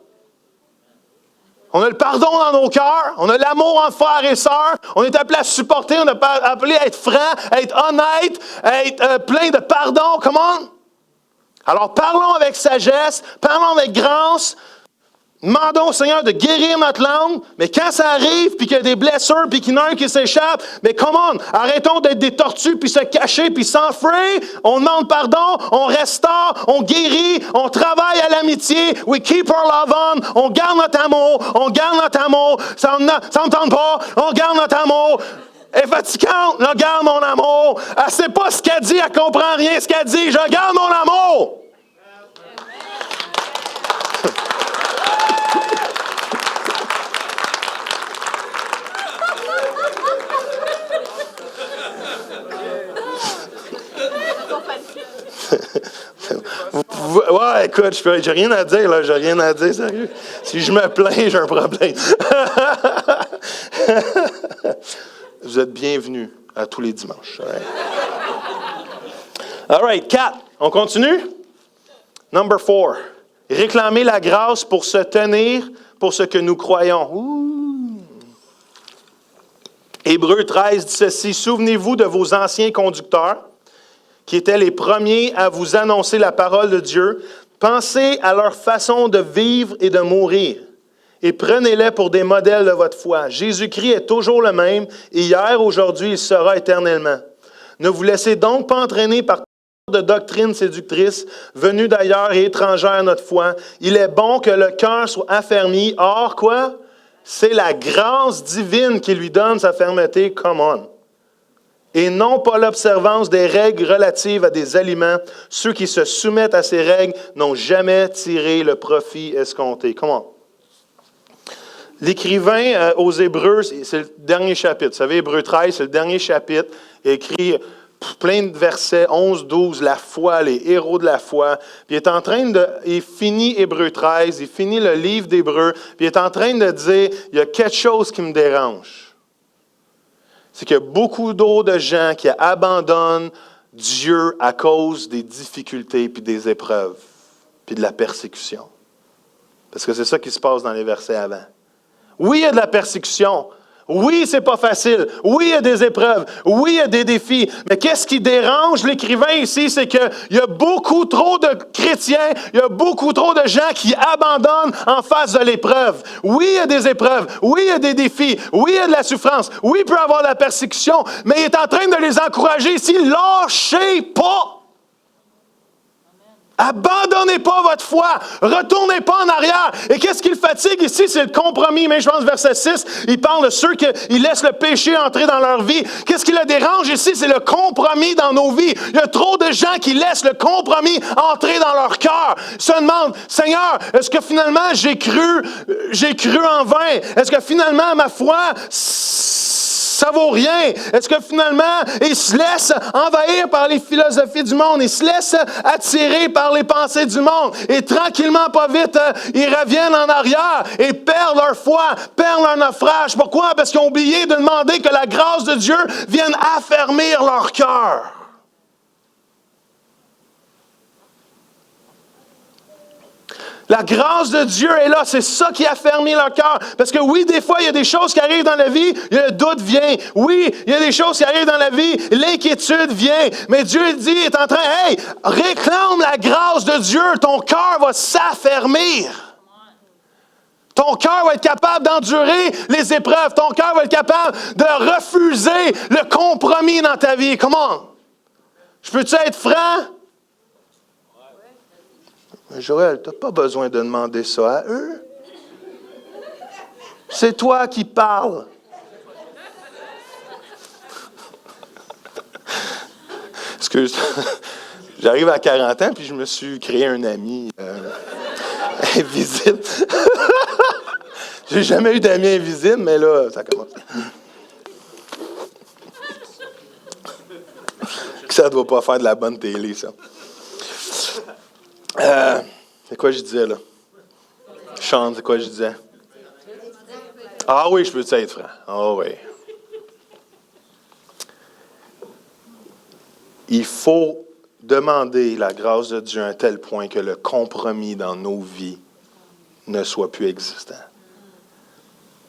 On a le pardon dans nos cœurs. On a l'amour entre frères et sœurs. On est appelé à supporter. On est appelé à être franc, à être honnête, à être plein de pardon. Comment? Alors parlons avec sagesse, parlons avec grâce. Demandons au Seigneur de guérir notre langue, mais quand ça arrive, puis qu'il y a des blessures, puis qu'il y en a un qui s'échappe, mais come on, arrêtons d'être des tortues, puis se cacher, puis s'enfuir. On demande pardon, on restaure, on guérit, on travaille à l'amitié. We keep our love on. On garde notre amour, on garde notre amour. Ça ne tente pas, on garde notre amour. Elle est fatigante, je garde mon amour. Elle ne sait pas ce qu'elle dit, elle ne comprend rien ce qu'elle dit. Je garde mon amour. Ouais, écoute, j'ai rien à dire, là. J'ai rien à dire, sérieux. Si je me plains, j'ai un problème. Vous êtes bienvenus à tous les dimanches. All right, 4. On continue? Number 4. Réclamer la grâce pour se tenir pour ce que nous croyons. Ouh. Hébreux 13 dit ceci. Souvenez-vous de vos anciens conducteurs qui étaient les premiers à vous annoncer la parole de Dieu. Pensez à leur façon de vivre et de mourir. Et prenez-les pour des modèles de votre foi. Jésus-Christ est toujours le même, hier, aujourd'hui, il sera éternellement. Ne vous laissez donc pas entraîner par de doctrines séductrices, venues d'ailleurs et étrangères à notre foi. Il est bon que le cœur soit affermi. Or, quoi? C'est la grâce divine qui lui donne sa fermeté. Come on. Et non pas l'observance des règles relatives à des aliments. Ceux qui se soumettent à ces règles n'ont jamais tiré le profit escompté. Come on. L'écrivain aux Hébreux, c'est le dernier chapitre. Vous savez, Hébreux 13, c'est le dernier chapitre. Il écrit plein de versets, 11, 12, la foi, les héros de la foi. Puis il finit Hébreux 13, il finit le livre d'Hébreux, puis il est en train de dire, il y a quelque chose qui me dérange. C'est qu'il y a beaucoup d'autres de gens qui abandonnent Dieu à cause des difficultés, puis des épreuves, puis de la persécution. Parce que c'est ça qui se passe dans les versets avant. Oui, il y a de la persécution. Oui, c'est pas facile. Oui, il y a des épreuves. Oui, il y a des défis. Mais qu'est-ce qui dérange l'écrivain ici, c'est qu'il y a beaucoup trop de chrétiens, il y a beaucoup trop de gens qui abandonnent en face de l'épreuve. Oui, il y a des épreuves. Oui, il y a des défis. Oui, il y a de la souffrance. Oui, il peut y avoir de la persécution. Mais il est en train de les encourager ici. Lâchez pas! Abandonnez pas votre foi. Retournez pas en arrière. Et qu'est-ce qui le fatigue ici? C'est le compromis. Mais je pense, verset 6, il parle de ceux qui laissent le péché entrer dans leur vie. Qu'est-ce qui le dérange ici? C'est le compromis dans nos vies. Il y a trop de gens qui laissent le compromis entrer dans leur cœur. Ils se demandent, Seigneur, est-ce que finalement j'ai cru en vain? Est-ce que finalement ma foi, ça vaut rien? Est-ce que finalement, ils se laissent envahir par les philosophies du monde? Ils se laissent attirer par les pensées du monde. Et tranquillement, pas vite, ils reviennent en arrière et perdent leur foi, perdent leur naufrage. Pourquoi? Parce qu'ils ont oublié de demander que la grâce de Dieu vienne affermir leur cœur. La grâce de Dieu est là, c'est ça qui affermit leur cœur. Parce que oui, des fois, il y a des choses qui arrivent dans la vie, le doute vient. Oui, il y a des choses qui arrivent dans la vie, l'inquiétude vient. Mais Dieu dit, est en train, hey, réclame la grâce de Dieu, ton cœur va s'affermir. Ton cœur va être capable d'endurer les épreuves. Ton cœur va être capable de refuser le compromis dans ta vie. Comment? Je peux-tu être franc? Joël, tu n'as pas besoin de demander ça à eux. C'est toi qui parles. Excuse, j'arrive à 40 ans puis je me suis créé un ami invisible. J'ai jamais eu d'amis invisibles, mais là, ça commence. Ça ne doit pas faire de la bonne télé, ça. C'est quoi je disais, là? Sean, c'est quoi je disais? Ah oui, je peux être franc. Ah oui. Il faut demander la grâce de Dieu à un tel point que le compromis dans nos vies ne soit plus existant.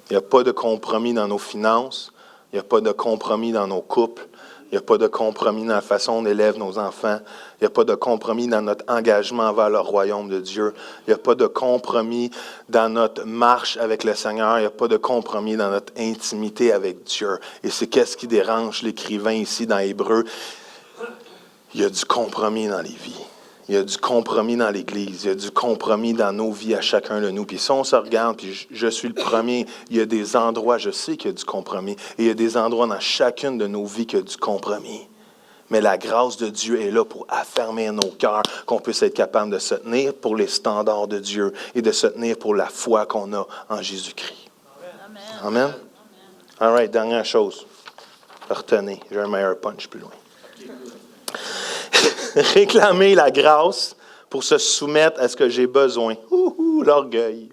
Il n'y a pas de compromis dans nos finances. Il n'y a pas de compromis dans nos couples. Il n'y a pas de compromis dans la façon dont on élève nos enfants. Il n'y a pas de compromis dans notre engagement envers le royaume de Dieu. Il n'y a pas de compromis dans notre marche avec le Seigneur. Il n'y a pas de compromis dans notre intimité avec Dieu. Et c'est qu'est-ce qui dérange l'écrivain ici dans Hébreux. Il y a du compromis dans les vies. Il y a du compromis dans l'Église. Il y a du compromis dans nos vies à chacun de nous. Puis si on se regarde, puis je suis le premier, il y a des endroits, je sais qu'il y a du compromis. Et il y a des endroits dans chacune de nos vies qu'il y a du compromis. Mais la grâce de Dieu est là pour affermir nos cœurs, qu'on puisse être capable de se tenir pour les standards de Dieu et de se tenir pour la foi qu'on a en Jésus-Christ. Amen. Amen. All right, dernière chose. Retenez, j'ai un meilleur punch plus loin. réclamer la grâce pour se soumettre à ce que j'ai besoin. L'orgueil.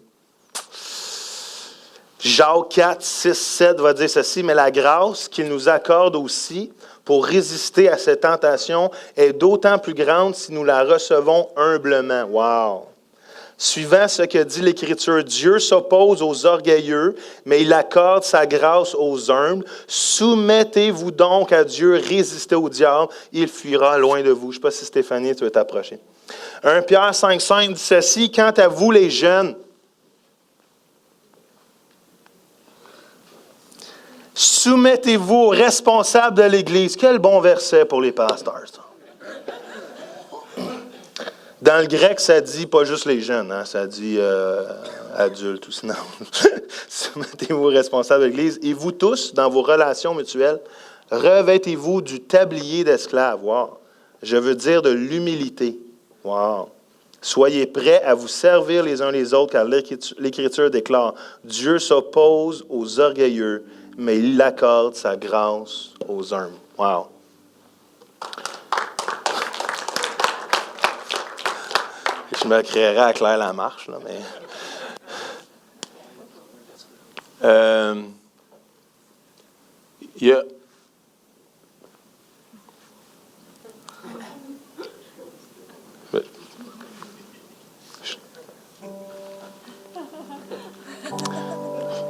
Jacques 4, 6, 7 va dire ceci, mais la grâce qu'il nous accorde aussi pour résister à cette tentation est d'autant plus grande si nous la recevons humblement. Wow! Suivant ce que dit l'Écriture, Dieu s'oppose aux orgueilleux, mais il accorde sa grâce aux humbles. Soumettez-vous donc à Dieu, résistez au diable, il fuira loin de vous. Je ne sais pas si Stéphanie, tu veux t'approcher. 1 Pierre 5, 5 dit ceci, quant à vous les jeunes, soumettez-vous aux responsables de l'Église. Quel bon verset pour les pasteurs, ça. Dans le grec, ça dit pas juste les jeunes, hein, ça dit adultes ou sinon. Soumettez-vous aux responsables de l'Église. Et vous tous, dans vos relations mutuelles, revêtez-vous du tablier d'esclave. Wow. Je veux dire de l'humilité. Wow. Soyez prêts à vous servir les uns les autres, car l'Écriture déclare « Dieu s'oppose aux orgueilleux, mais il accorde sa grâce aux humbles. » Wow. Je me créerais à Claire Lamarche, là, mais... il y a...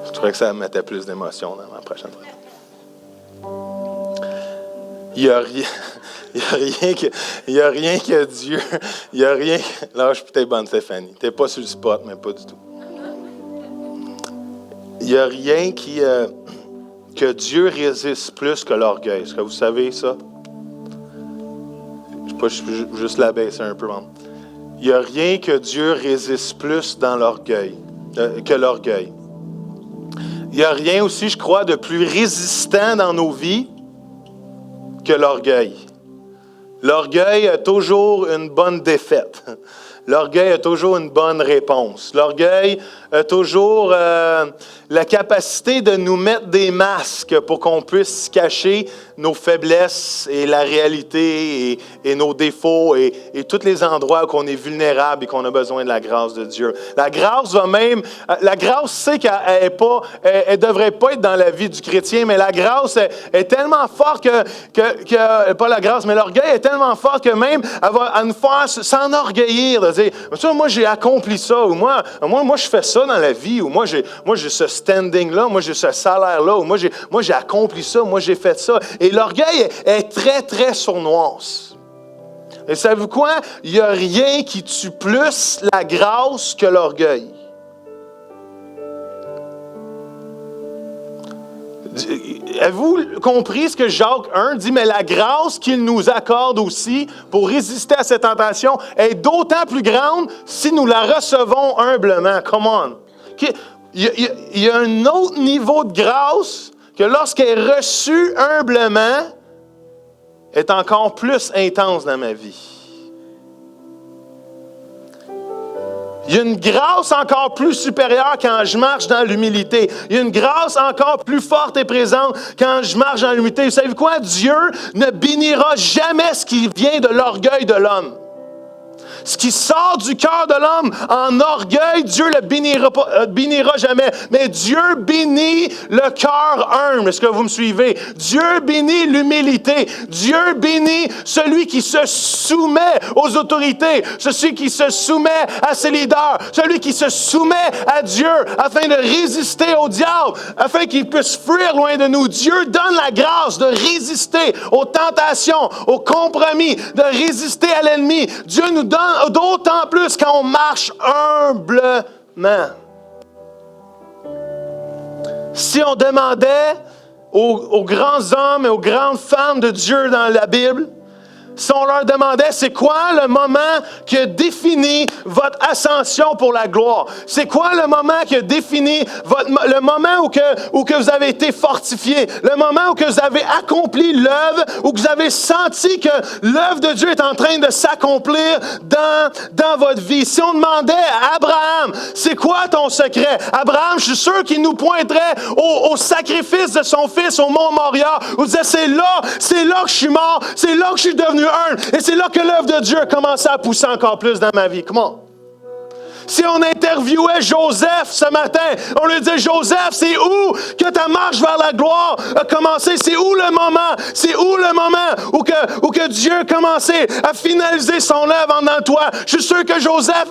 Je trouvais que ça mettait plus d'émotion dans ma prochaine fois. Il n'y a rien... Il n'y a rien que Dieu. Il n'y a rien. Là, je suis peut-être bonne, Stéphanie. Tu n'es pas sur le spot, mais pas du tout. Il n'y a rien que Dieu résiste plus que l'orgueil. Est-ce que vous savez ça? Je ne sais pas, je vais juste la baisser un peu. Il n'y a rien que Dieu résiste plus dans l'orgueil que l'orgueil. Il n'y a rien aussi, je crois, de plus résistant dans nos vies que l'orgueil. L'orgueil a toujours une bonne défaite. L'orgueil a toujours une bonne réponse. L'orgueil a toujours la capacité de nous mettre des masques pour qu'on puisse cacher nos faiblesses et la réalité et nos défauts et tous les endroits où on est vulnérable et qu'on a besoin de la grâce de Dieu. La grâce la grâce sait qu'elle elle devrait pas être dans la vie du chrétien, mais la grâce est tellement forte pas la grâce, mais l'orgueil est tellement fort que même elle va nous faire s'enorgueillir de dire, moi j'ai accompli ça, ou moi je fais ça dans la vie, ou moi j'ai ce standing-là, moi j'ai ce salaire-là, ou moi j'ai accompli ça, moi j'ai fait ça. Et l'orgueil est très, très sournoise. Et savez-vous quoi? Il n'y a rien qui tue plus la grâce que l'orgueil. Avez-vous compris ce que Jacques 1 dit? Mais la grâce qu'il nous accorde aussi pour résister à cette tentation est d'autant plus grande si nous la recevons humblement. Come on. Il y a un autre niveau de grâce que lorsqu'elle est reçue humblement, est encore plus intense dans ma vie. Il y a une grâce encore plus supérieure quand je marche dans l'humilité. Il y a une grâce encore plus forte et présente quand je marche dans l'humilité. Vous savez quoi? Dieu ne bénira jamais ce qui vient de l'orgueil de l'homme. Ce qui sort du cœur de l'homme en orgueil, Dieu ne le bénira jamais. Mais Dieu bénit le cœur humble. Est-ce que vous me suivez? Dieu bénit l'humilité. Dieu bénit celui qui se soumet aux autorités, celui qui se soumet à ses leaders, celui qui se soumet à Dieu afin de résister au diable, afin qu'il puisse fuir loin de nous. Dieu donne la grâce de résister aux tentations, aux compromis, de résister à l'ennemi. Dieu nous donne d'autant plus quand on marche humblement. Si on demandait aux grands hommes et aux grandes femmes de Dieu dans la Bible, si on leur demandait, c'est quoi le moment qui a défini votre ascension pour la gloire? C'est quoi le moment qui a défini le moment où que vous avez été fortifié? Le moment où que vous avez accompli l'œuvre, où que vous avez senti que l'œuvre de Dieu est en train de s'accomplir dans votre vie? Si on demandait à Abraham, c'est quoi ton secret? Abraham, je suis sûr qu'il nous pointerait au sacrifice de son fils au mont Moria, où il disait, c'est là que je suis mort, c'est là que je suis devenu humble. Et c'est là que l'œuvre de Dieu a commencé à pousser encore plus dans ma vie. Comment? Si on interviewait Joseph ce matin, on lui disait, Joseph, c'est où que ta marche vers la gloire a commencé? C'est où le moment? C'est où le moment où que Dieu a commencé à finaliser son œuvre en toi? Je suis sûr que Joseph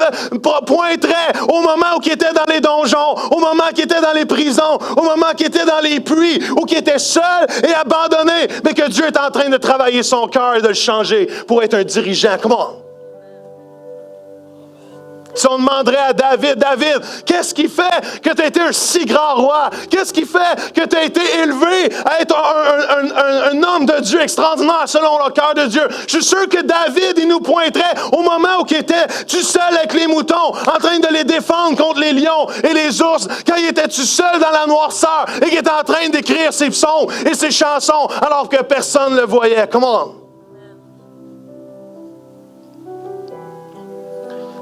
pointerait au moment où il était dans les donjons, au moment qu'il était dans les prisons, au moment qu'il était dans les puits, où il était seul et abandonné, mais que Dieu est en train de travailler son cœur et de le changer pour être un dirigeant. Comment? Si on demanderait à David, David, qu'est-ce qui fait que tu as été un si grand roi? Qu'est-ce qui fait que tu as été élevé à être un homme de Dieu extraordinaire selon le cœur de Dieu? Je suis sûr que David, il nous pointerait au moment où il était tout seul avec les moutons, en train de les défendre contre les lions et les ours, quand il était tout seul dans la noirceur et qu'il était en train d'écrire ses psaumes et ses chansons alors que personne ne le voyait. Come on.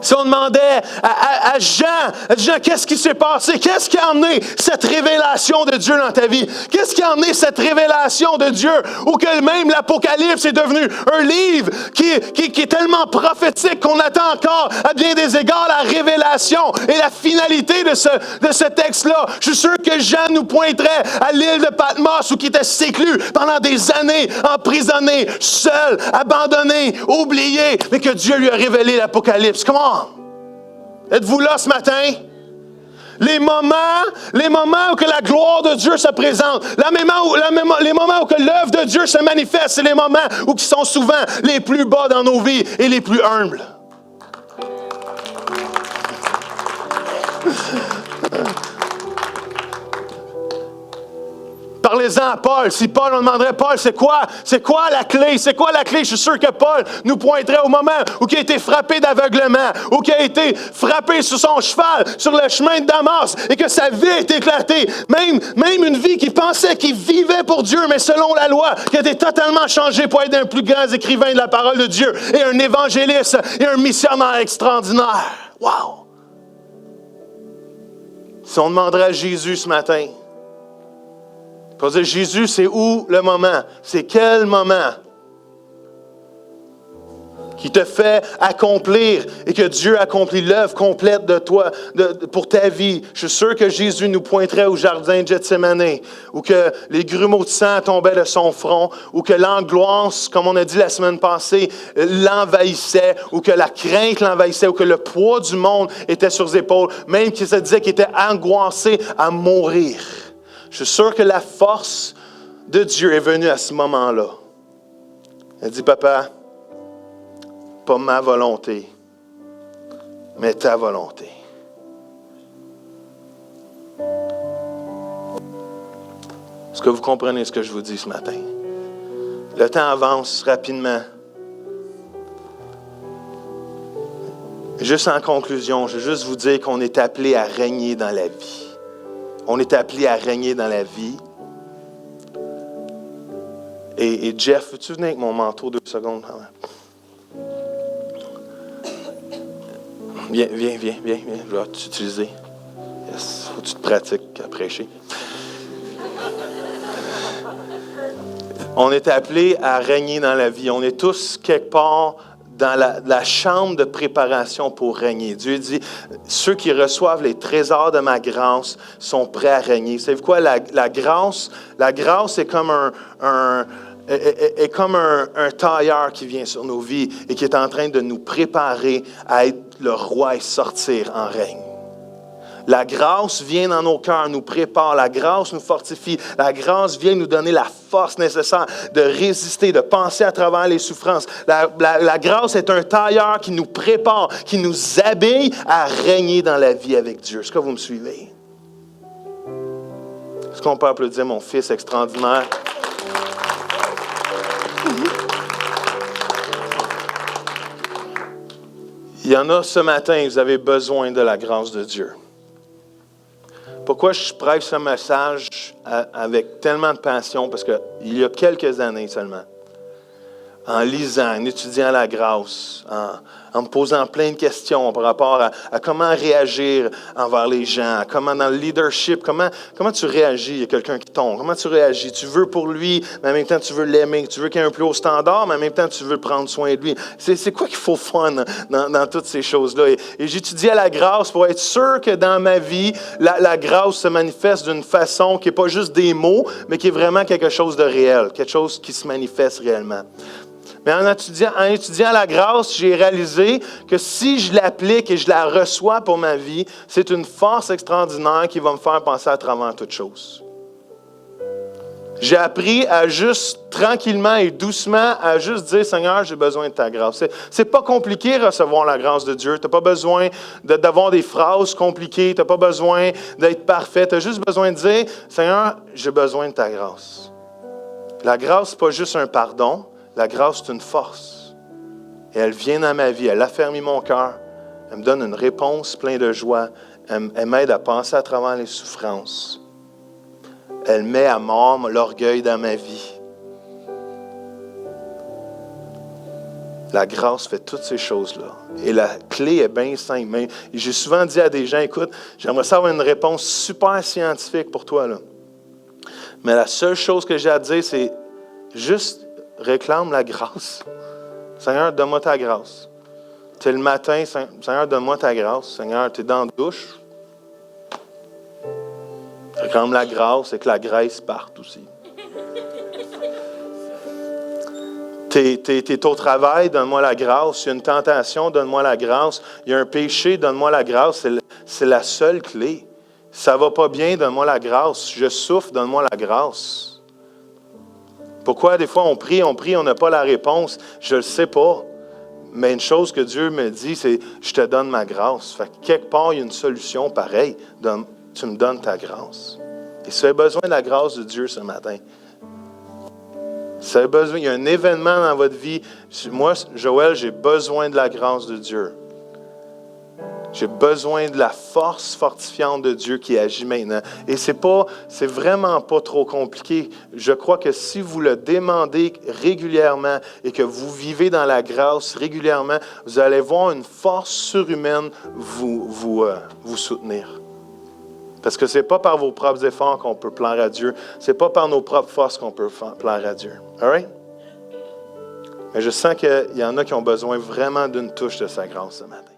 Si on demandait à Jean, qu'est-ce qui s'est passé? Qu'est-ce qui a amené cette révélation de Dieu dans ta vie? Qu'est-ce qui a amené cette révélation de Dieu? Ou que même l'Apocalypse est devenu un livre qui est tellement prophétique qu'on attend encore à bien des égards la révélation et la finalité de ce texte-là. Je suis sûr que Jean nous pointerait à l'île de Patmos où il était séclu pendant des années, emprisonné, seul, abandonné, oublié, mais que Dieu lui a révélé l'Apocalypse. Comment? Êtes-vous là ce matin? Les moments où que la gloire de Dieu se présente, les moments où que l'œuvre de Dieu se manifeste, c'est les moments où qui sont souvent les plus bas dans nos vies et les plus humbles. Parlez-en à Paul. Si Paul, on demanderait, Paul, c'est quoi la clé? C'est quoi la clé? Je suis sûr que Paul nous pointerait au moment où il a été frappé d'aveuglement, où il a été frappé sur son cheval, sur le chemin de Damas, et que sa vie est éclatée. Même une vie qu'il pensait qu'il vivait pour Dieu, mais selon la loi, qui a été totalement changée pour être un plus grand écrivain de la parole de Dieu, et un évangéliste, et un missionnaire extraordinaire. Wow! Si on demanderait à Jésus ce matin, on va dire, Jésus, c'est où le moment? C'est quel moment qui te fait accomplir et que Dieu accomplit l'œuvre complète de toi, pour ta vie? Je suis sûr que Jésus nous pointerait au jardin de Gethsémane, où que les grumeaux de sang tombaient de son front, où que l'angoisse, comme on a dit la semaine passée, l'envahissait, ou que la crainte l'envahissait, ou que le poids du monde était sur ses épaules, même qu'il se disait qu'il était angoissé à mourir. Je suis sûr que la force de Dieu est venue à ce moment-là. Elle dit, Papa, pas ma volonté, mais ta volonté. Est-ce que vous comprenez ce que je vous dis ce matin? Le temps avance rapidement. Juste en conclusion, je veux juste vous dire qu'on est appelé à régner dans la vie. On est appelé à régner dans la vie. Et Jeff, veux-tu venir avec mon manteau 2 secondes? Viens. Je vais t'utiliser. Yes. Faut que tu te pratiques à prêcher. On est appelé à régner dans la vie. On est tous quelque part dans la chambre de préparation pour régner. Dieu dit, ceux qui reçoivent les trésors de ma grâce sont prêts à régner. Savez-vous quoi? La grâce est comme un tailleur qui vient sur nos vies et qui est en train de nous préparer à être le roi et sortir en règne. La grâce vient dans nos cœurs, nous prépare. La grâce nous fortifie. La grâce vient nous donner la force nécessaire de résister, de penser à travers les souffrances. La grâce est un tailleur qui nous prépare, qui nous habille à régner dans la vie avec Dieu. Est-ce que vous me suivez? Est-ce qu'on peut applaudir mon fils extraordinaire? Il y en a ce matin, vous avez besoin de la grâce de Dieu. Pourquoi je prêche ce message avec tellement de passion? Parce qu'il y a quelques années seulement, en lisant, en étudiant la grâce, en me posant plein de questions par rapport à comment réagir envers les gens, comment dans le leadership, comment tu réagis, il y a quelqu'un qui tombe, comment tu réagis, tu veux pour lui, mais en même temps tu veux l'aimer, tu veux qu'il y ait un plus haut standard, mais en même temps tu veux prendre soin de lui. C'est quoi qu'il faut faire dans toutes ces choses-là? Et j'étudiais la grâce pour être sûr que dans ma vie, la grâce se manifeste d'une façon qui n'est pas juste des mots, mais qui est vraiment quelque chose de réel, quelque chose qui se manifeste réellement. Mais en étudiant la grâce, j'ai réalisé que si je l'applique et je la reçois pour ma vie, c'est une force extraordinaire qui va me faire penser à travers toutes choses. J'ai appris à juste tranquillement et doucement à juste dire, Seigneur, j'ai besoin de ta grâce. C'est pas compliqué de recevoir la grâce de Dieu. Tu n'as pas besoin d'avoir des phrases compliquées. Tu n'as pas besoin d'être parfait. Tu as juste besoin de dire, Seigneur, j'ai besoin de ta grâce. La grâce, ce n'est pas juste un pardon. La grâce, c'est une force. Et elle vient dans ma vie, elle affermit mon cœur, elle me donne une réponse pleine de joie, elle m'aide à penser à travers les souffrances. Elle met à mort l'orgueil dans ma vie. La grâce fait toutes ces choses-là. Et la clé est bien simple. Mais j'ai souvent dit à des gens, écoute, j'aimerais savoir une réponse super scientifique pour toi, là. Mais la seule chose que j'ai à te dire, c'est juste réclame la grâce. Seigneur, donne-moi ta grâce. Tu es le matin, Seigneur, donne-moi ta grâce. Seigneur, tu es dans la douche. Réclame la grâce et que la graisse parte aussi. T'es au travail, donne-moi la grâce. Il y a une tentation, donne-moi la grâce. Il y a un péché, donne-moi la grâce. C'est la seule clé. Ça va pas bien, donne-moi la grâce. Je souffre, donne-moi la grâce. Pourquoi des fois on prie, on n'a pas la réponse? Je ne le sais pas. Mais une chose que Dieu me dit, c'est « Je te donne ma grâce ». Fait que quelque part, il y a une solution pareille. Tu me donnes ta grâce. Et si tu as besoin de la grâce de Dieu ce matin, si tu as besoin, il y a un événement dans votre vie. Moi, Joël, j'ai besoin de la grâce de Dieu. J'ai besoin de la force fortifiante de Dieu qui agit maintenant. Et c'est vraiment pas trop compliqué. Je crois que si vous le demandez régulièrement et que vous vivez dans la grâce régulièrement, vous allez voir une force surhumaine vous soutenir. Parce que ce n'est pas par vos propres efforts qu'on peut plaire à Dieu. Ce n'est pas par nos propres forces qu'on peut plaire à Dieu. All right? Mais je sens qu'il y en a qui ont besoin vraiment d'une touche de sa grâce ce matin.